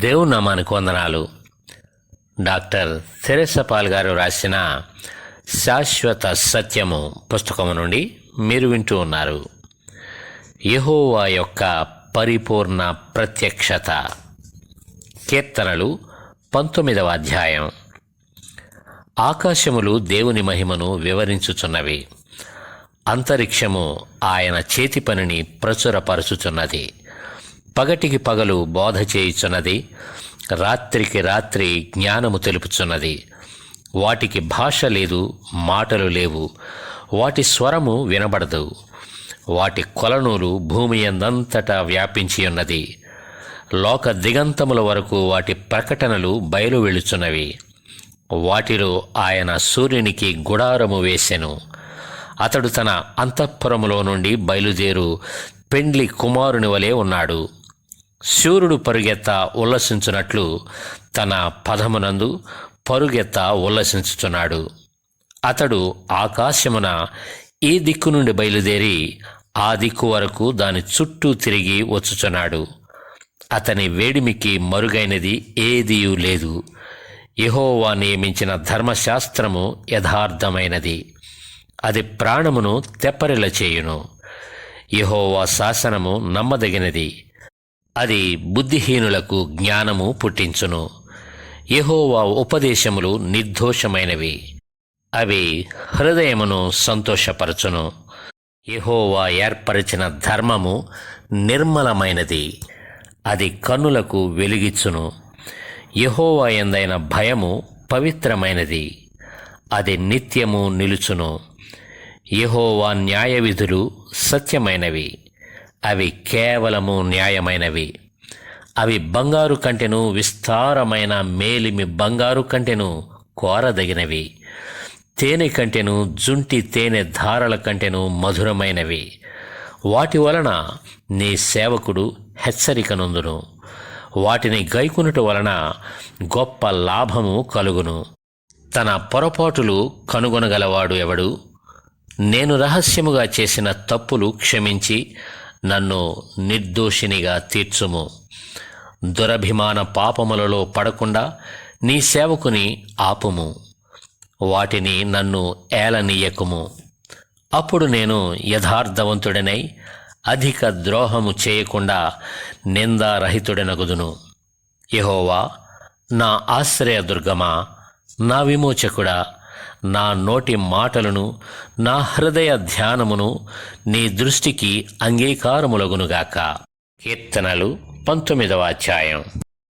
దేవుని నామానికి వందనాలు. డాక్టర్ థెరెసా పాల్ గారు రాసిన శాశ్వత సత్యము పుస్తకము నుండి మీరు వింటూ ఉన్నారు. యెహోవా యొక్క పరిపూర్ణ ప్రత్యక్షత. కీర్తనలు 19వ అధ్యాయం. ఆకాశములు దేవుని మహిమను వివరించుచున్నవి, అంతరిక్షము ఆయన చేతి పనిని ప్రచురపరచుచున్నది. పగటికి పగలు బోధ చేయుచున్నది, రాత్రికి రాత్రి జ్ఞానము తెలుపుచున్నది. వాటికి భాష లేదు, మాటలు లేవు, వాటి స్వరము వినబడదు. వాటి కొలనూలు భూమి యందంతటా వ్యాపించి ఉన్నది. లోక దిగంతముల వరకు వాటి ప్రకటనలు బయలు వెళుచున్నవి. వాటిలో ఆయన సూర్యునికి గుడారము వేసెను. అతడు తన అంతఃపురములో నుండి బయలుదేరు పెండ్లి కుమారుని వలె ఉన్నాడు. శూరుడు పరుగెత్త ఉల్లసించున్నట్లు తన పదమునందు పరుగెత్త ఉల్లసించుచున్నాడు. అతడు ఆకాశమున ఈ దిక్కు నుండి బయలుదేరి ఆ దిక్కు వరకు దాని చుట్టూ తిరిగి వచ్చుచున్నాడు. అతని వేడిమికి మరుగైనది ఏదియూ లేదు. యెహోవా నియమించిన ధర్మశాస్త్రము యథార్థమైనది, అది ప్రాణమును తెప్పరిల చేయును. యెహోవా శాసనము నమ్మదగినది, అది బుద్ధిహీనులకు జ్ఞానము పుట్టించును. యెహోవా ఉపదేశములు నిర్దోషమైనవి, అవి హృదయమును సంతోషపరచును. యెహోవా ఏర్పరిచిన ధర్మము నిర్మలమైనది, అది కన్నులకు వెలుగిచ్చును. యెహోవా యందైన భయము పవిత్రమైనది, అది నిత్యము నిలుచును. యెహోవా న్యాయవిధులు సత్యమైనవి, అవి కేవలము న్యాయమైనవి. అవి బంగారు కంటెను, విస్తారమైన మేలిమి బంగారు కంటెను కోరదగినవి. తేనె కంటెను, జుంటి తేనె ధారల కంటెను మధురమైనవి. వాటి వలన నీ సేవకుడు హెచ్చరిక నొందును. వాటిని గైకొనుట వలన గొప్ప లాభము కలుగును. తన పొరపాటులు కనుగొనగలవాడు ఎవడు? నేను రహస్యముగా చేసిన తప్పులు క్షమించి నన్ను నిర్దోషినిగా తీర్చుము. దురభిమాన పాపములలో పడకుండా నీ సేవకుని ఆపుము. వాటిని నన్ను ఏలనీయకుము. అప్పుడు నేను యథార్థవంతుడనై అధిక ద్రోహము చేయకుండా నిందారహితుడనగుదును. యెహోవా నా ఆశ్రయదుర్గమా, నా విమోచకుడా, నా నోటి మాటలను, నా హృదయ ధ్యానమును నీ దృష్టికి అంగీకారములగునుగాక. కీర్తనలు 19వ అధ్యాయం.